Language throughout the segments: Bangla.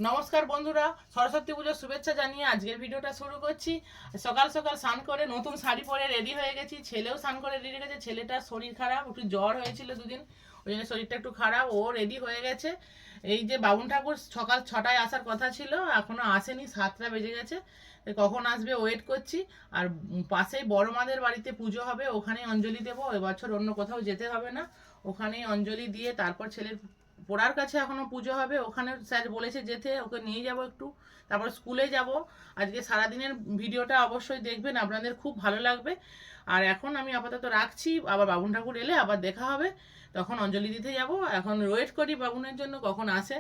নমস্কার বন্ধুরা, সরস্বতী পুজোর শুভেচ্ছা জানিয়ে আজকের ভিডিওটা শুরু করছি। সকাল সকাল স্নান করে নতুন শাড়ি পরে রেডি হয়ে গেছি। ছেলেও স্নান করে রেডি হয়ে গেছে। ছেলেটার শরীর খারাপ, একটু জ্বর হয়েছিল দুদিন, ওই জন্য শরীরটা একটু খারাপ। ও রেডি হয়ে গেছে। এই যে বাবুন ঠাকুর সকাল 6টায় আসার কথা ছিল, এখনো আসেনি, 7টা বেজে গেছে। কখন আসবে ওয়েট করছি। আর পাশেই বড় মাদের বাড়িতে পুজো হবে, ওখানেই অঞ্জলি দেবো। এবছর অন্য কোথাও যেতে হবে না, ওখানেই অঞ্জলি দিয়ে তারপর ছেলের পোড়ার কাছে এখনো পুজো হবে, ওখানে স্যার বলেছে যেতে, ওকে নিয়ে যাব একটু, তারপর স্কুলে যাব। আজকে সারাদিনের ভিডিওটা অবশ্যই দেখবেন, আপনাদের খুব ভালো লাগবে। আর এখন আমি আপাতত রাখছি, আবার বাবুন ঠাকুর এলে আবার দেখা হবে, তখন অঞ্জলি দিতে যাব। এখন ওয়েট করি বাবুনের জন্য কখন আসে।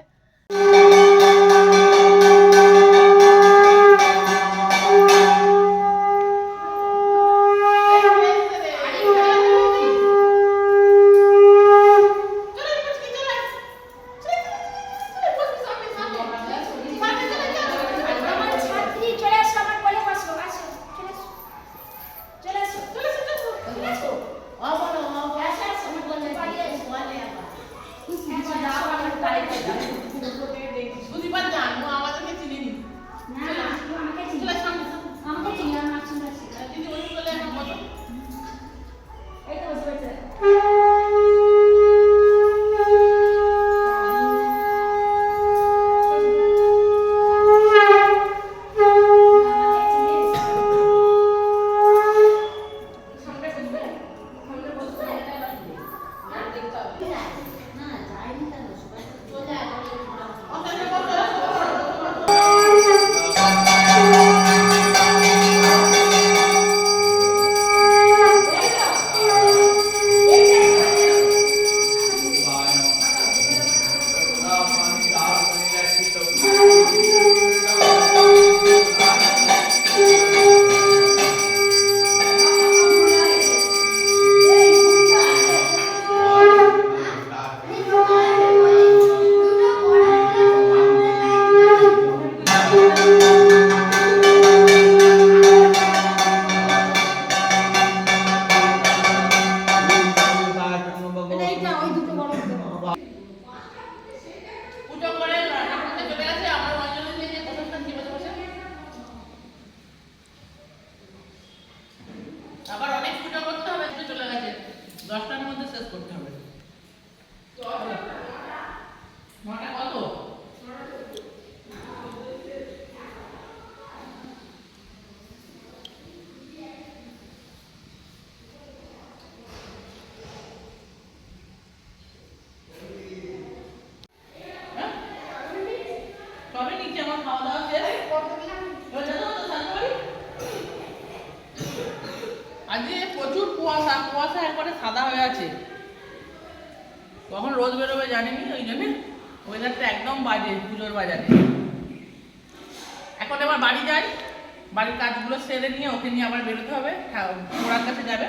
আবার অনেক পুজো করতে হবে, চলে গেছে 10টার মধ্যে শেষ করতে হবে। নটা কত? সবে নিচে আমার খাওয়া দাওয়া শেষ। আজকে প্রচুর কুয়াশা, কুয়াশা একবারে সাদা হয়ে আছে। কখন রোদ বেরোবে জানিনি, ওই জন্য ওয়েদারটা একদম বাজে পুজোর বাজারে। এখন এবার বাড়ি যাই, বাড়ির কাজগুলো সেরে নিয়ে ওকে নিয়ে আবার বেরোতে হবে, ওনার কাছে যাবে।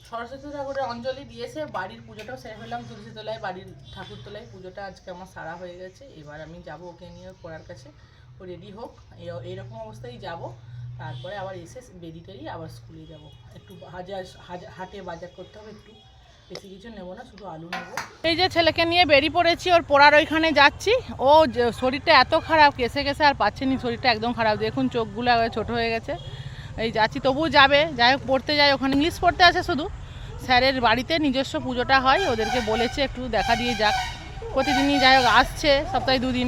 সরস্বতী ঠাকুরের অঞ্জলি দিয়েছে, বাড়ির পুজোটাও সেরে ফেললাম। তুলসী তলায়, বাড়ির ঠাকুর তলায় পুজোটা আজকে আমার সারা হয়ে গেছে। এবার আমি যাব ওকে নিয়ে পড়ার কাছে, ও রেডি হোক, এইরকম অবস্থায় যাব। তারপরে আবার এসে বেরিয়ে টেরিয়ে আবার স্কুলে যাব। একটু হাটে বাজার করতে হবে, একটু বেশি কিছু নেবো না, শুধু আলু নেবো। এই যে ছেলেকে নিয়ে বেরিয়ে পড়েছি, ওর পড়ার ওইখানে যাচ্ছি। ও শরীরটা এত খারাপ, কেসে কেসে আর পাচ্ছেনি, শরীরটা একদম খারাপ, দেখুন চোখগুলো ছোট হয়ে গেছে। এই যাচ্ছি, তবুও যাবে, যাই হোক পড়তে যায়, ওখানে ইংলিশ পড়তে আসে শুধু। স্যারের বাড়িতে নিজস্ব পুজোটা হয়, ওদেরকে বলেছে একটু দেখা দিয়ে যাক। প্রতিদিনই যাই হোক আসছে, সপ্তাহে 2 দিন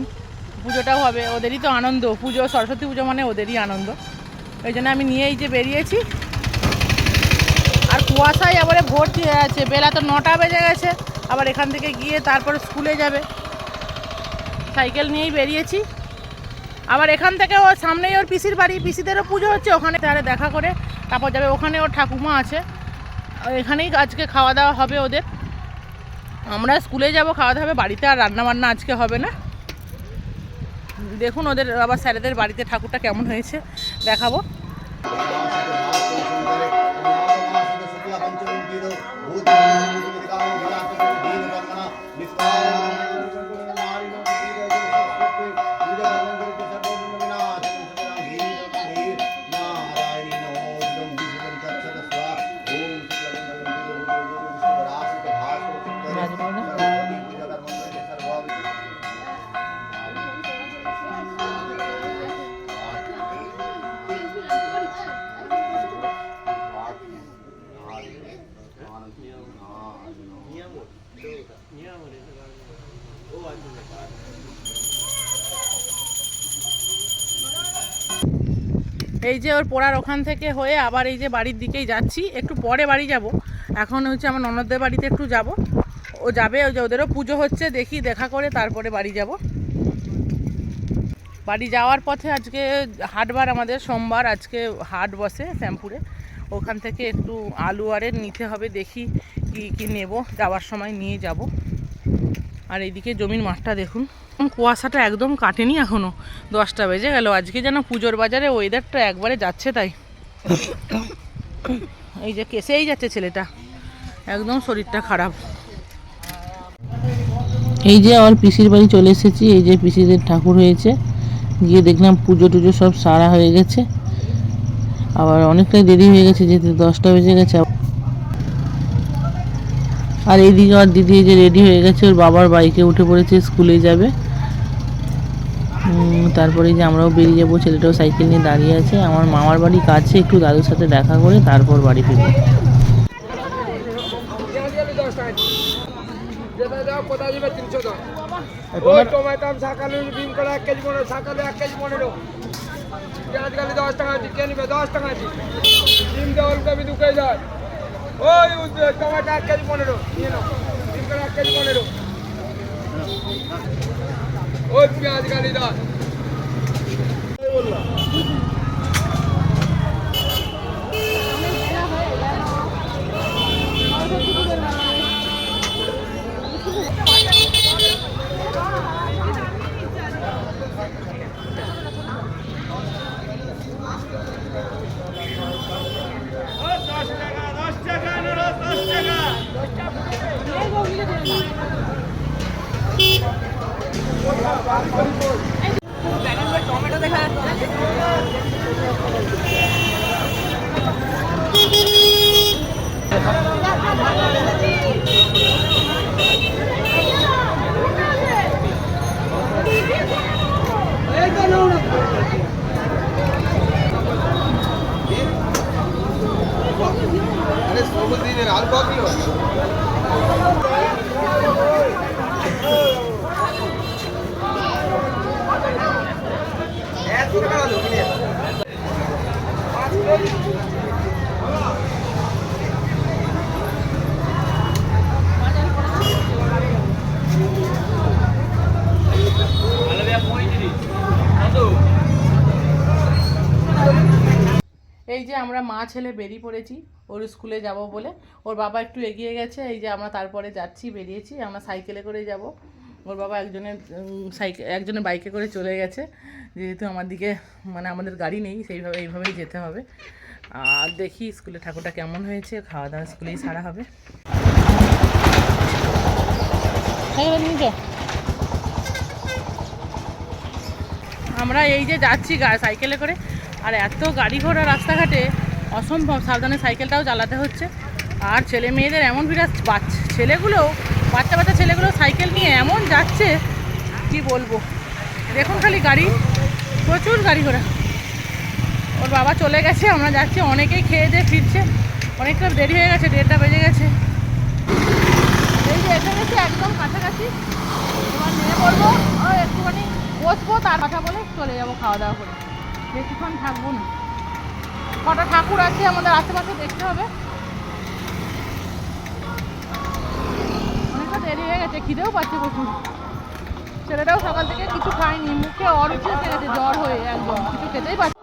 পুজোটাও হবে, ওদেরই তো আনন্দ। পুজো, সরস্বতী পুজো মানে ওদেরই আনন্দ। ওই জন্য আমি নিয়েই যে বেরিয়েছি। আর কুয়াশায় এবারে ভর্তি হয়ে আছে, বেলা তো 9টা বেজে গেছে। আবার এখান থেকে গিয়ে তারপর স্কুলে যাবে, সাইকেল নিয়েই বেরিয়েছি। আবার এখান থেকে ওর সামনেই ওর পিসির বাড়ি, পিসিদেরও পুজো হচ্ছে, ওখানে তাহলে দেখা করে তারপর যাবে। ওখানে ওর ঠাকুমা আছে, এখানেই আজকে খাওয়া দাওয়া হবে ওদের। আমরা স্কুলে যাব, খাওয়া দাওয়া হবে, বাড়িতে আর রান্নাবান্না আজকে হবে না। দেখুন ওদের আবার স্যারেদের বাড়িতে ঠাকুরটা কেমন হয়েছে দেখাবো। এই যে ওর পড়ার ওখান থেকে হয়ে আবার এই যে বাড়ির দিকেই যাচ্ছি, একটু পরে বাড়ি যাব। এখন হচ্ছে আমার ননদদের বাড়িতে একটু যাব, ও যাবে, ওই যে ওদেরও পুজো হচ্ছে, দেখি দেখা করে তারপরে বাড়ি যাব। বাড়ি যাওয়ার পথে আজকে হাটবার, আমাদের সোমবার আজকে হাট বসে শ্যামপুরে, ওখান থেকে একটু আলু আরের নিতে হবে, দেখি কি কি নেব, যাওয়ার সময় নিয়ে যাব। আর এইদিকে জমির মাঠটা দেখুন, কুয়াশাটা একদম কাটেনি, এখনও 10টা বেজে গেল। আজকে যেন পুজোর বাজারে ওয়েদারটা একবারে যাচ্ছে তাই। এই যে কেসেই যাচ্ছে ছেলেটা, একদম শরীরটা খারাপ। এই যে আমার পিসির বাড়ি চলে এসেছি, এই যে পিসিদের ঠাকুর হয়েছে, গিয়ে দেখলাম পুজো টুজো সব সারা হয়ে গেছে, আবার অনেকটাই দেরি হয়ে গেছে, যেহেতু 10টা বেজে গেছে। আর এইদিকে আমার দিদি যে রেডি হয়ে গেছে, ওর বাবার বাইকে উঠে পড়েছে, স্কুলে যাবে। তারপরে যে আমরাও বেরিয়ে যাবো, ছেলেটাও সাইকেল নিয়ে দাঁড়িয়ে আছে। আমার মামার বাড়ি কাছে, একটু দাদুর সাথে দেখা করে তারপর বাড়ি ফিরবো। টমেটো দেখা যাচ্ছে। এই যে আমরা মা ছেলে বেরিয়ে পড়েছি ওর স্কুলে যাব বলে। ওর বাবা একটু এগিয়ে গেছে, এই যে আমরা তারপরে যাচ্ছি, বেরিয়েছি। আমরা সাইকেলে করে যাব, ওর বাবা একজনের বাইকে করে চলে গেছে, যেহেতু আমার দিকে মানে আমাদের গাড়ি নেই, সেইভাবে এইভাবেই যেতে হবে। আর দেখি স্কুলে ঠাকুরটা কেমন হয়েছে, খাওয়া দাওয়া স্কুলেই সারা হবে। আমরা এই যে যাচ্ছি সাইকেলে করে, আর এত গাড়ি ঘোড়া রাস্তাঘাটে অসম্ভব, সাবধানে সাইকেলটাও চালাতে হচ্ছে। আর ছেলে মেয়েদের এমন বিরাট বাচ্চা বাচ্চা ছেলেগুলো সাইকেল নিয়ে এমন যাচ্ছে, কি বলবো। দেখুন খালি গাড়ি, প্রচুর গাড়ি ঘোড়া। ওর বাবা চলে গেছে, আমরা যাচ্ছি, অনেকেই খেয়ে দিয়ে ফিরছে, অনেকটা দেরি হয়ে গেছে, 1:30টা বেজে গেছে। এই যে এসে গেছি একদম কাছাকাছি, এবার নিয়ে পড়বো, একটুখানি বসবো, তার কথা বলে চলে যাবো খাওয়া দাওয়া করে, বেশিক্ষণ থাকবো না। কটা ঠাকুর আছে আমাদের আশেপাশে দেখতে হবে, অনেকটা দেরি হয়ে গেছে, খিদেও পাচ্ছে প্রচুর। ছেলেটাও সকাল থেকে কিছু খায়নি, মুখে অরুচি এসে গেছে, জ্বর হয়ে একদম কিছু খেতেই পারছে।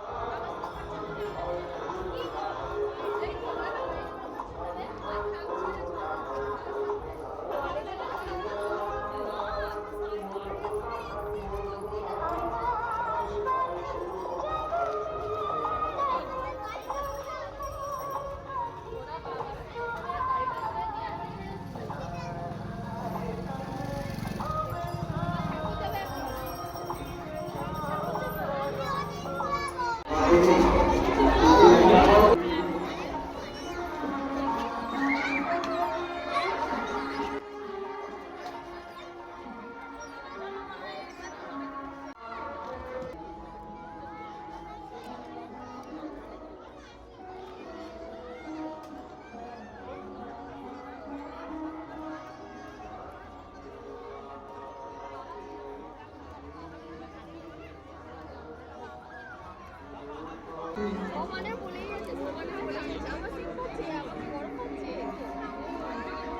সমানে বলেই যাচ্ছে, সমানে বলেই যাচ্ছে। আমার শীত করছে, আমার গরম লাগছে। হ্যাঁ, আমি আইসক্রিম খাবো, আইসক্রিম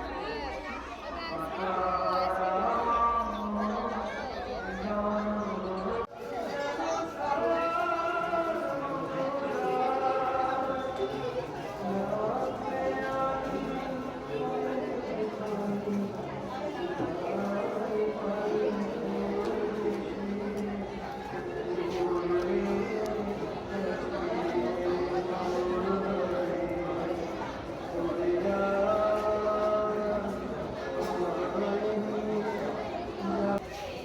খাবো।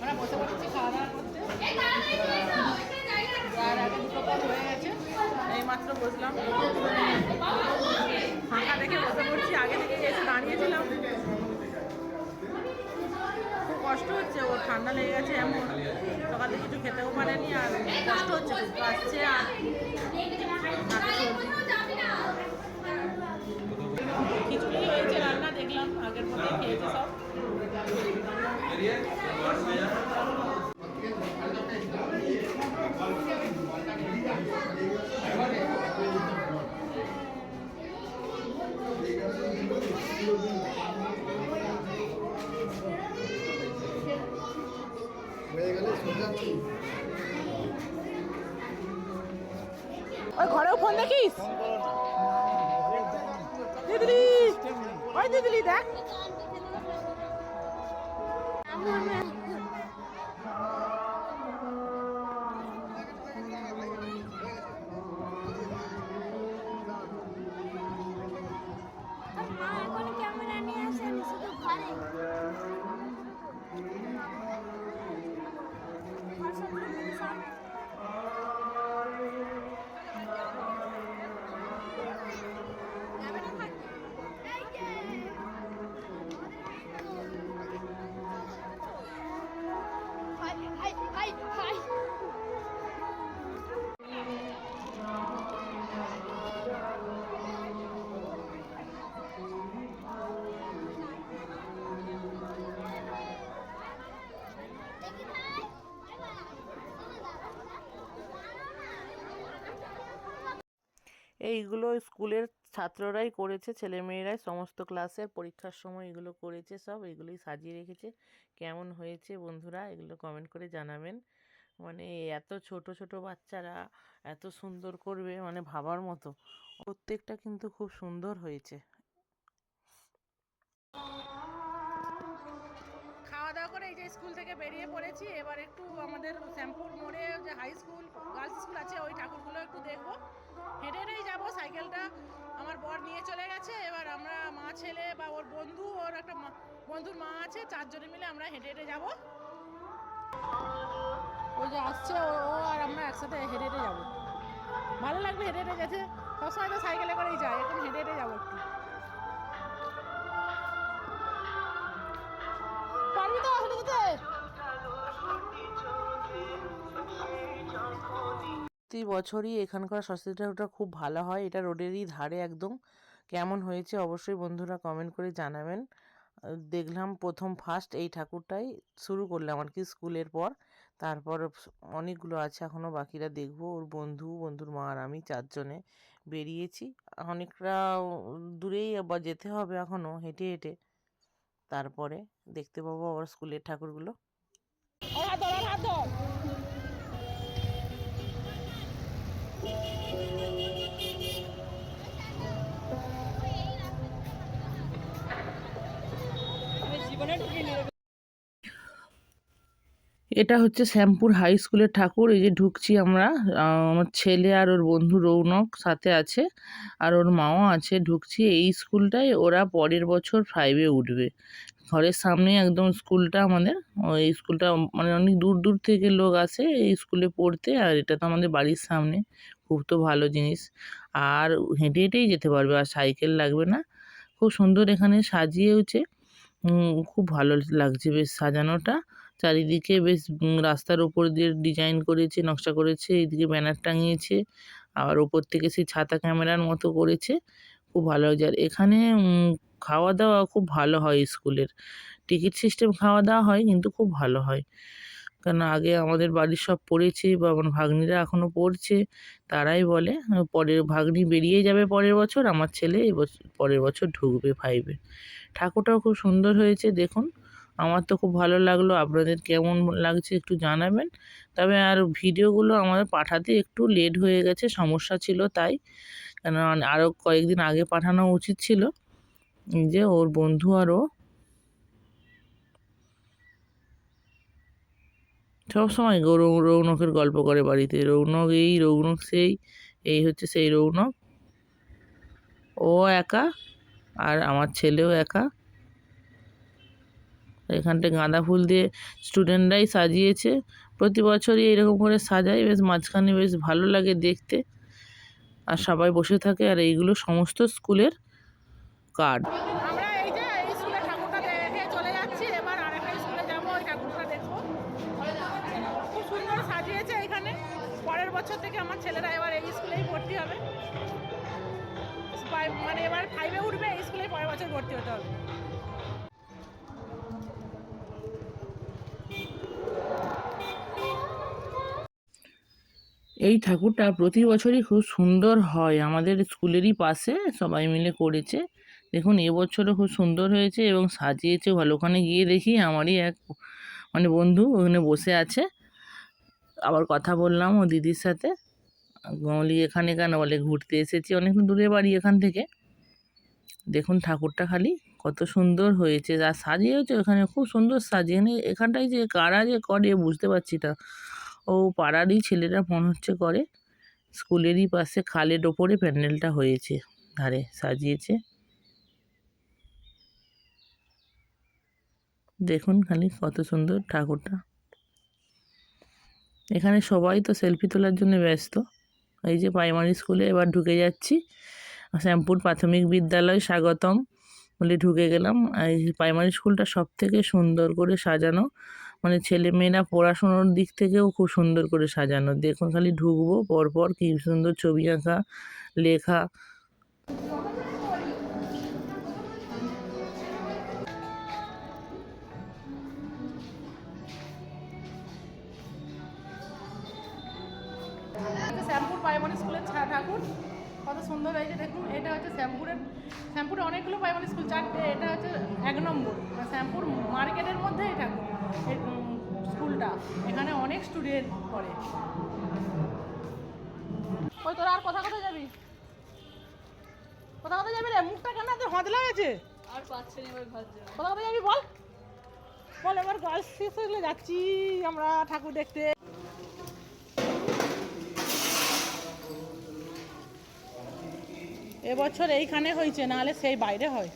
আমরা বসে পড়েছি খাওয়া দাওয়া করতে। আর আগে দুটো পদ হয়ে গেছে, এইমাত্র বসলাম। ফাঁকা দেখে বসে পড়ছি, আগে থেকে এসে দাঁড়িয়েছিলাম। খুব কষ্ট হচ্ছে, ওর ঠান্ডা লেগে গেছে এমন, সকালে কিছু খেতেও পারেনি, আর কষ্ট হচ্ছে, খুব কাশছে আর নাকে সর্দি। খিচুড়ি হয়েছে রান্না, দেখলাম আগের মধ্যে খেয়েছে সব। ওই ঘরেও ফোন দেখিস দিদি, ওই দিদি দেখ। মা এখন ক্যামেরা নিয়ে আসেনি, শুধু ঘরে। High high high high. এইগুলো স্কুলের ছাত্ররাই করেছে, ছেলেমেয়েরাই সমস্ত ক্লাসের পরীক্ষার সময় এগুলো করেছে, সব এগুলোই সাজিয়ে রেখেছে। কেমন হয়েছে বন্ধুরা এগুলো কমেন্ট করে জানাবেন। মানে এত ছোট ছোট বাচ্চারা এত সুন্দর করবে, মানে ভাবার মতো। প্রত্যেকটা কিন্তু খুব সুন্দর হয়েছে। খাওয়া দাওয়া করে এই যে স্কুল থেকে বেরিয়ে পড়েছি, এবার একটু আমাদের শ্যামপুর মোড়ে যে হাই স্কুল গার্লস স্কুল আছে ওই ঠাকুরগুলো একটু দেখবো। হেঁটে হেঁটেই যাবো, সাইকেলটা আমার বর নিয়ে চলে গেছে। এবার আমরা মা ছেলে বা ওর বন্ধু, ওর একটা বন্ধুর মা আছে, চারজনে মিলে আমরা হেঁটে হেঁটে যাবো। ওই যে আসছে ও আর আমরা একসাথে হেঁটে হেঁটে যাবো, ভালো লাগবে হেঁটে হেঁটে গেছে। সবসময় তো সাইকেলে করেই যায়, এখন হেঁটে হেঁটে যাবো একটু। পারবি তো হেঁটে যেতে? প্রতি বছরই এখানকার সরস্বতী ঠাকুরটা খুব ভালো হয়, এটা রোডেরই ধারে একদম। কেমন হয়েছে অবশ্যই বন্ধুরা কমেন্ট করে জানাবেন। দেখলাম প্রথম ফার্স্ট এই ঠাকুরটাই শুরু করলাম আর কি স্কুলের পর। তারপর অনেকগুলো আছে এখনও বাকিরা দেখবো। ওর বন্ধুর মা আর আমি চারজনে বেরিয়েছি। অনেকটা দূরেই আবার যেতে হবে এখনও হেঁটে হেঁটে, তারপরে দেখতে পাবো আবার স্কুলের ঠাকুরগুলো। এটা হচ্ছে শ্যামপুর হাই স্কুলের ঠাকুর। এই যে ঢুকছি আমরা, আমার ছেলে আর ওর বন্ধু রৌনক সাথে আছে, আর ওর মাও আছে। ঢুকছি এই স্কুলটায়, ওরা পরের বছর 5-এ উঠবে। ঘরের সামনে একদম স্কুলটা আমাদের। ওই স্কুলটা মানে অনেক দূর দূর থেকে লোক আসে এই স্কুলে পড়তে, আর এটা তো আমাদের বাড়ির সামনে। খুব তো ভালো জিনিস, আর হেঁটে হেঁটেই যেতে পারবে, আর সাইকেল লাগবে না। খুব সুন্দর এখানে সাজিয়েওছে, খুব ভালো লাগছে বেশ সাজানোটা। চারিদিকে বেশ রাস্তার ওপর দিয়ে ডিজাইন করেছে, নকশা করেছে, এইদিকে ব্যানার টাঙিয়েছে, আবার ওপর থেকে সেই ছাতা ক্যামেরার মতো করেছে। খুব ভালো লাগছে। আর এখানে খাওয়া দাওয়া খুব ভালো হয় স্কুলের। টিকিট সিস্টেম খাওয়া দাওয়া হয়, কিন্তু খুব ভালো হয়। কারণ আগে আমাদের বাড়ির সব পড়েছে বা আমার ভাগ্নিরা এখনও পড়ছে, তারাই বলে পরের ভাগ্নি বেরিয়ে যাবে পরের বছর, আমার ছেলে পরের বছর ঢুকবে 5-এ। ঠাকুরটাও খুব সুন্দর হয়েছে দেখুন, আমার তো খুব ভালো লাগলো। আপনাদের কেমন লাগছে একটু জানাবেন। তবে আর ভিডিওগুলো আমাদের পাঠাতে একটু লেট হয়ে গেছে, সমস্যা ছিল তাই, কেন আরও কয়েকদিন আগে পাঠানো উচিত ছিল। এই যে ওর বন্ধু আরও সবসময় রৌনকের গল্প করে বাড়িতে, রৌনক এই রৌনক সেই, এই হচ্ছে সেই রৌনক। ও একা আর আমার ছেলেও একা। এখানটা গাঁদা ফুল দিয়ে স্টুডেন্টরাই সাজিয়েছে, প্রতি বছরই এরকম করে সাজায়, বেশ মাঝখানে বেশ ভালো লাগে দেখতে, আর সবাই বসে থাকে। আর এইগুলো সমস্ত স্কুলের কার্ড। আমরা এই যে এই স্কুলে ঠাকুরটা দেখে চলে যাচ্ছি, এবার আরেকটা স্কুলে যাবো, ওই ঠাকুরটা দেখবো। খুব সুন্দর সাজিয়েছে এখানে। পরের বছর থেকে আমার ছেলেরা এবার এই স্কুলেই ভর্তি হবে, মানে এবার 5-এ উঠবে, এই স্কুলেই পরের বছর ভর্তি হতে হবে। এই ঠাকুরটা প্রতি বছরই খুব সুন্দর হয়, আমাদের স্কুলেরই পাশে সবাই মিলে করেছে। দেখুন এবছরও খুব সুন্দর হয়েছে এবং সাজিয়েছে ভালো। ওখানে গিয়ে দেখি আমারই এক মানে বন্ধু ওখানে বসে আছে, আবার কথা বললাম ও দিদির সাথে। বলি এখানে কেন, বলে ঘুরতে এসেছি, অনেক দূরে বাড়ি এখান থেকে। দেখুন ঠাকুরটা খালি কত সুন্দর হয়েছে, আর সাজিয়েছে ওখানে খুব সুন্দর সাজিয়ে। এখানটায় যে কারা যে করে বুঝতে পারছি না, ও পাড়ারই ছেলেরা মনে হচ্ছে করে। স্কুলেরই পাশে খালের ওপরে প্যান্ডেলটা হয়েছে, ধারে সাজিয়েছে। দেখুন খালি কত সুন্দর ঠাকুরটা। এখানে সবাই তো সেলফি তোলার জন্য ব্যস্ত। এই যে প্রাইমারি স্কুলে এবার ঢুকে যাচ্ছি, শ্যামপুর প্রাথমিক বিদ্যালয় স্বাগতম বলে ঢুকে গেলাম। এই প্রাইমারি স্কুলটা সব থেকে সুন্দর করে সাজানো, মানে ছেলেমেয়েরা পড়াশোনার দিক থেকেও খুব সুন্দর করে সাজানো। দেখুন খালি ঢুকবো পরপর কি সুন্দর ছবি আঁকা, লেখা। শ্যামপুর প্রাইমারি স্কুলের ঠাকুর কত সুন্দর হয়েছে দেখুন। এটা হচ্ছে শ্যামপুরে অনেকগুলো প্রাইমারি স্কুল, 4টে, এটা হচ্ছে 1 নম্বর। শ্যামপুর মার্কেটের মধ্যে এই ঠাকুর এই স্কুলটা, এখানে অনেক স্টুডেন্ট পড়ে। ওই তোরা আর কোথায় যাবি, কোথায় যাবি রে? মুখটা কেন এত হদলা হয়েছে? আর পাচ্ছেন এবার ঘর যাবে। কোথায় যাবি বল বল। এবার গার্লস শেষ হয়ে যাচ্ছি আমরা ঠাকুর দেখতে। এবছর এইখানে হয়েছে, নাহলে সেই বাইরে হয়।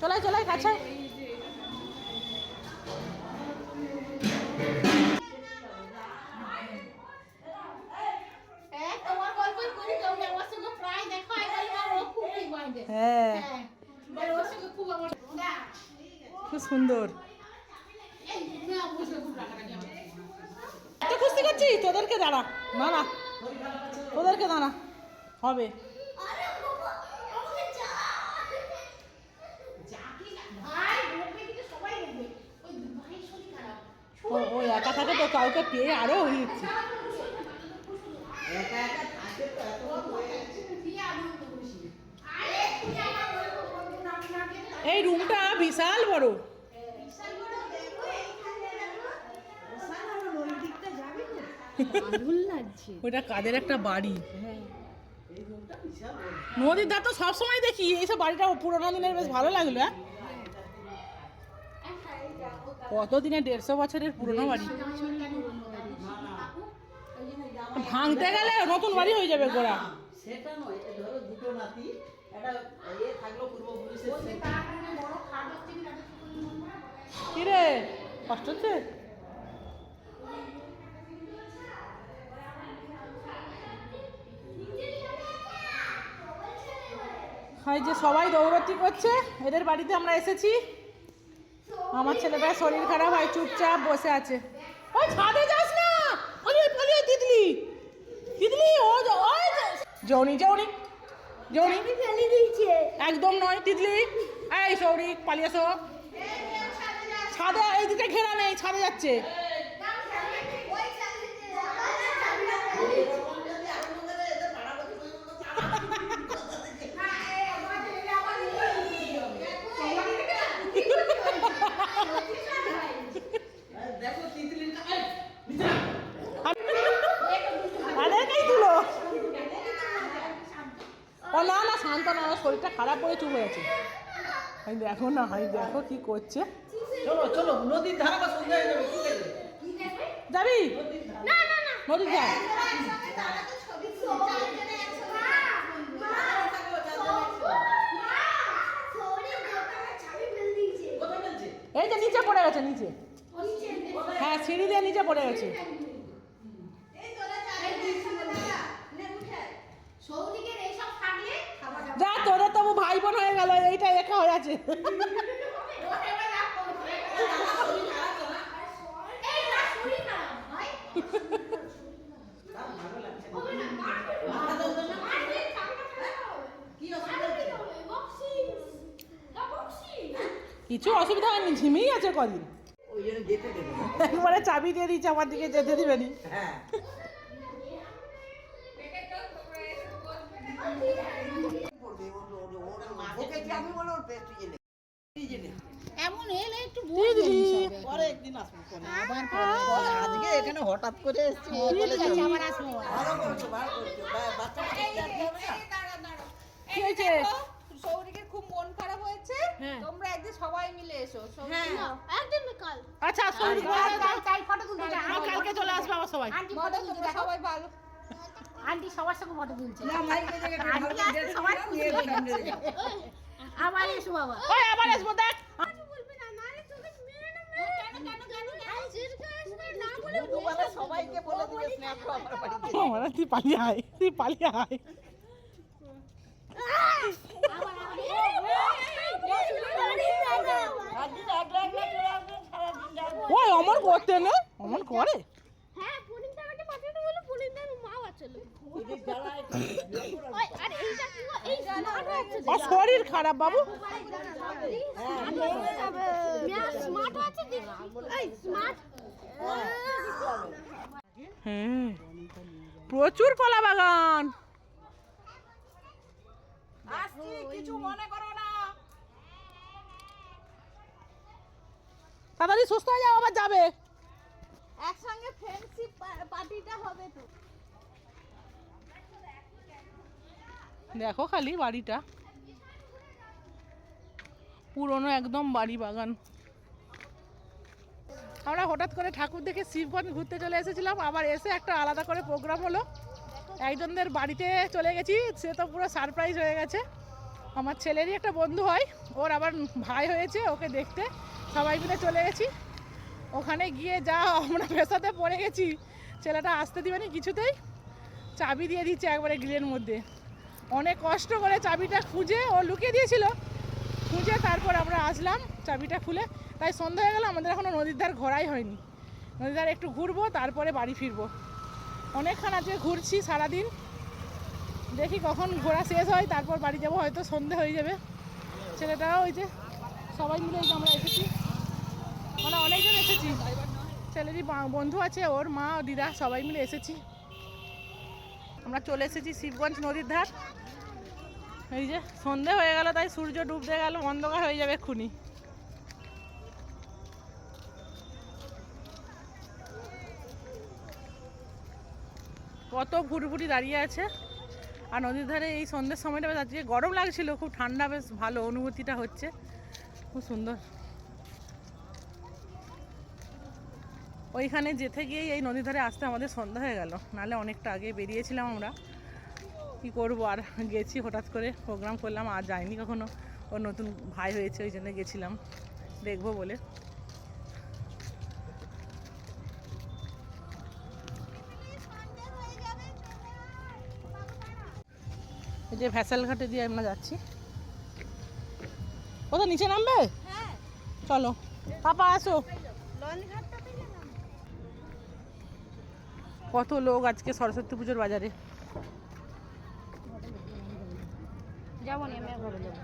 চলো চলাই কাছে। হ্যাঁ খুব সুন্দর। খুশি করছি তোদেরকে, দাঁড়া না তোদেরকে দাঁড়া হবে। ও একা থাকে তো, কাউকে পেয়ে আরো হচ্ছে। এই রুমটা বিশাল বড়। ওইটা কাদের একটা বাড়ি, নদীর ধার তো সবসময় দেখি। এইসব বাড়িটা পুরোনো দিনের, বেশ ভালো লাগলো। কত দিনের, 150 বছরের পুরোনো বাড়ি। ভাঙতে গেলে নতুন বাড়ি হয়ে যাবে গোড়া। কিরে কষ্ট হচ্ছে? হয় যে সবাই দৌড়াতি করছে, এদের বাড়িতে আমরা এসেছি। আমার ছেলেটার শরীর খারাপ হয়, চুপচাপ বসে আছে। ওই ছাদে যাস না, ওই জৌনি জৌনি জৌনি ফেলে দিয়েছে। একদম নয় তিতলি। এই সৌরিক পালিয়ে এসো। ছাদে এইদিকে ঘেরা নেই, ছাদে যাচ্ছে। ও না না শান্ত না, আমার শরীরটা খারাপ করে চুপ হয়ে আছে। আমি দেখো না, আমি দেখো কি করছে। চলো চলো নদীর ধারে বা সন্ধ্যা হয়ে যাবে, ঠিক আছে? যাবি না না না নদীর ধার? কোথায় ফেলছে? এই যে নিচে পড়ে গেছে, নিচে। হ্যাঁ সিঁড়ি দিয়ে নিচে পড়ে গেছে। যা তোদের তবু ভাই বোন হয়ে গেল, এইটা একা হয়ে আছে। কিছু অসুবিধা হয়নি, ঝিমেই আছে কদিন। ওই জন্য যেতে দেবে না। একবারে চাবি দিয়ে দিচ্ছে, আমার দিকে যেতে দিবে নি। হ্যাঁ ওকে কি আমি বলো ওর পেস্ট জেনে এমন এলে একটু দিদি পরে একদিন আসবো পরে। আজকে এখানে হঠাৎ করে এসেছি। আবার আসবো। ভালো করছো ভালো করছো বাচ্চাকে দেখতে হবে না। কি হয়েছে? সৌরিকের খুব মন খারাপ হয়েছে, হ্যাঁ। তোমরা একদিন সবাই মিলে এসো। একদিন কাল আচ্ছা সরি, তাই ফটো তুলতে যাও। কালকে চলে আসবে আবার সবাই। আন্টি ফটো তুলতে সবাই ভালো। আন্টি সবার সঙ্গে ফটো তুলছে। না মাইকে জায়গায় ভালো করে সবাই নিয়ে সামনে রেখে। আবার এসো বাবা। ওই আবার আসবো দেখ। বলবি না না রে তোকে মেরে না কেন আই জিজ্ঞেস না বলে দুবারে সবাইকে বলে দিবে স্ন্যাপ তো আমার বাড়িতে। আমার তুই পালিয়ে আয়, তুই পালিয়ে আয়। ওই অমন করতে না, অমন করে। হ্যাঁ পুলিশটা আমাকে পাঠাতে বলে পুলিশটা মা বাঁচালো। এদের জ্বালায় ওই আর এইটা কি গো? এই স্মার্ট হচ্ছে আর শরীর খারাপ বাবু। স্মার্ট আছে এই স্মার্ট হ্যাঁ প্রচুর কলা বাগান। আসছি, কিছু মনে করো না। তাড়াতাড়ি সুস্থ হয়ে যাও, আবার যাবে। একসঙ্গে ফ্রেন্ডশিপ পার্টিটা হবে তো। দেখো খালি বাড়িটা, পুরনো একদম বাড়ি বাগান। আমরা হঠাৎ করে ঠাকুর দেখে শিবগঞ্জ ঘুরতে চলে এসেছিলাম, আবার এসে একটা আলাদা করে প্রোগ্রাম হলো। একজনদের বাড়িতে চলে গেছি, সে তো পুরো সারপ্রাইজ হয়ে গেছে। আমার ছেলেরই একটা বন্ধু হয়, ওর আবার ভাই হয়েছে, ওকে দেখতে সবাই মিলে চলে গেছি। ওখানে গিয়ে যা আমরা পেশাতে পড়ে গেছি, ছেলেটা আসতে দিবেনি কিছুতেই, চাবি দিয়ে দিচ্ছে একবারে গ্রিলের মধ্যে। অনেক কষ্ট করে চাবিটা খুঁজে ও লুকিয়ে দিয়েছিল, খুঁজে তারপর আমরা আসলাম চাবিটা খুলে। তাই সন্ধ্যা হয়ে গেল, আমাদের এখনও নদীর ধার ঘোরাই হয়নি। নদীর ধার একটু ঘুরবো, তারপরে বাড়ি ফিরবো। অনেকক্ষণ আজকে ঘুরছি সারাদিন, দেখি কখন ঘোরা শেষ হয়, তারপর বাড়ি যাবো। হয়তো সন্ধে হয়ে যাবে। ছেলেটাও ওই যে সবাই মিলে এই যে আমরা এসেছি, মানে অনেকজন এসেছি। ছেলেরই বন্ধু আছে, ওর মা ও দিদা সবাই মিলে এসেছি। আমরা চলে এসেছি শিবগঞ্জ নদীর ধার। এই যে সন্ধে হয়ে গেল, তাই সূর্য ডুবতে গেল, অন্ধকার হয়ে যাবে এক্ষুনি। কত ভুটভুটি দাঁড়িয়ে আছে। আর নদীর ধারে এই সন্ধ্যের সময়টা বেশ, আজকে গরম লাগছিল, খুব ঠান্ডা, বেশ ভালো অনুভূতিটা হচ্ছে, খুব সুন্দর। ওইখানে যেতে গিয়েই এই নদীর ধারে আসতে আমাদের সন্ধ্যা হয়ে গেল, নাহলে অনেকটা আগে বেরিয়েছিলাম আমরা। কি করবো আর, গেছি হঠাৎ করে প্রোগ্রাম করলাম, আর যাইনি কখনো। ওর নতুন ভাই হয়েছে, ওই জন্য গেছিলাম দেখবো বলে। এই যে ভ্যাসেল ঘাটে দিয়ে আমরা যাচ্ছি। কোথাও নিচে নামবে? চলো পাপা আসো। কত লোক আজকে সরস্বতী পুজোর বাজারে। যাবো না, আমি আর ঘরে যাবো।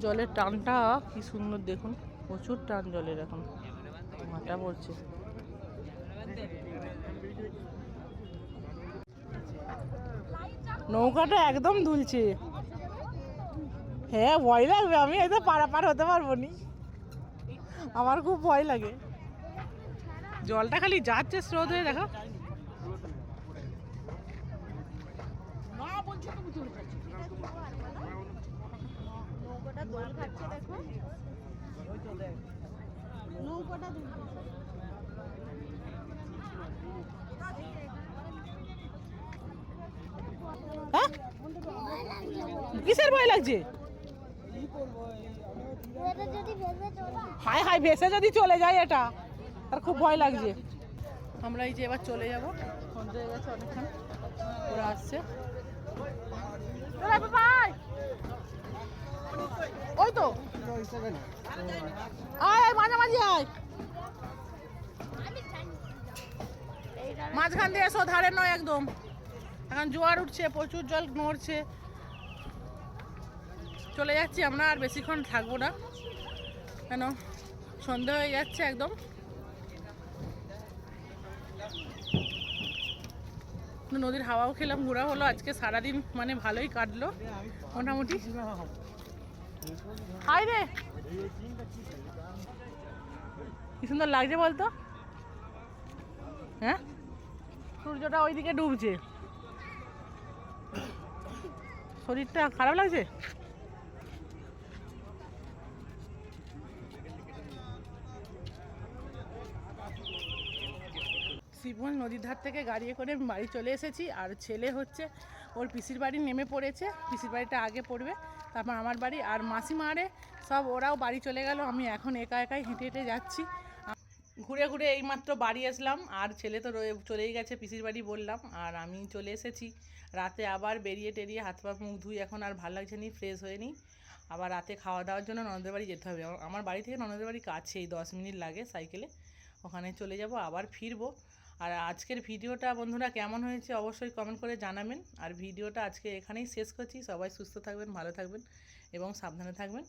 জলের টানটা কি সুন্দর দেখুন, প্রচুর টান জলের, এখন ভাটা পড়ছে। নৌকাটা একদম দুলছে। হ্যাঁ ভয় লাগবে, আমি এই তো পারাপার হতে পারবো নি, আমার খুব ভয় লাগে। জলটা খালি যাচ্ছে স্রোত হয়ে, দেখো। নৌকাটা দোল খাচ্ছে দেখো। নৌকাটা হ্যাঁ কিসের ভয় লাগছে? হায় হায়, ভেসে যদি চলে যায় এটা, আর খুব ভয় লাগছে। আমরা এই যে এবার চলে যাবো, সন্ধ্যে হয়ে গেছে অনেকক্ষণ, ওরা আসছে। ওই তো আয় আয়, মাঝামাঝি আয়, মাঝখান দিয়ে এসো, ধারে নয় একদম। এখন জোয়ার উঠছে, প্রচুর জল নড়ছে। চলে যাচ্ছি আমরা, আর বেশিক্ষণ থাকবো না, কেন সন্ধে হয়ে যাচ্ছে একদম। নদীর হাওয়াও খেলাম, ঘোরা হলো আজকে সারাদিন, মানে ভালোই কাটলো মোটামুটি। হাই রে, কি সুন্দর লাগছে বলতো। হ্যাঁ সূর্যটা ওইদিকে ডুবছে, শরীরটা খারাপ লাগছে। শিবগঞ্জ নদীর ধার থেকে গাড়ি করে আমি বাড়ি চলে এসেছি, আর ছেলে হচ্ছে ওর পিসির বাড়ি নেমে পড়েছে, পিসির বাড়িটা আগে পড়বে, তারপর আমার বাড়ি, আর মাসিমারে সব ওরাও বাড়ি চলে গেল। আমি এখন একা একাই হেঁটে হেঁটে যাচ্ছি। ঘুরে ঘুরে এইমাত্র বাড়ি আসলাম, আর ছেলে তো চলেই গেছে পিসির বাড়ি বললাম, আর আমি চলে এসেছি। রাতে আবার বেরিয়ে টেরিয়ে হাত পা মুখ ধুই, এখন আর ভালো লাগছে নি, ফ্রেশ হয়ে নিই। আবার রাতে খাওয়া দাওয়ার জন্য ননদের বাড়ি যেতে হবে। আমার বাড়ি থেকে ননদের বাড়ি কাছেই, 10 মিনিট লাগে সাইকেলে, ওখানে চলে যাব, আবার ফিরবো। আর আজকের ভিডিওটা বন্ধুরা কেমন হয়েছে অবশ্যই কমেন্ট করে জানাবেন। আর ভিডিওটা আজকে এখানেই শেষ করছি। সবাই সুস্থ থাকবেন, ভালো থাকবেন এবং সাবধানে থাকবেন।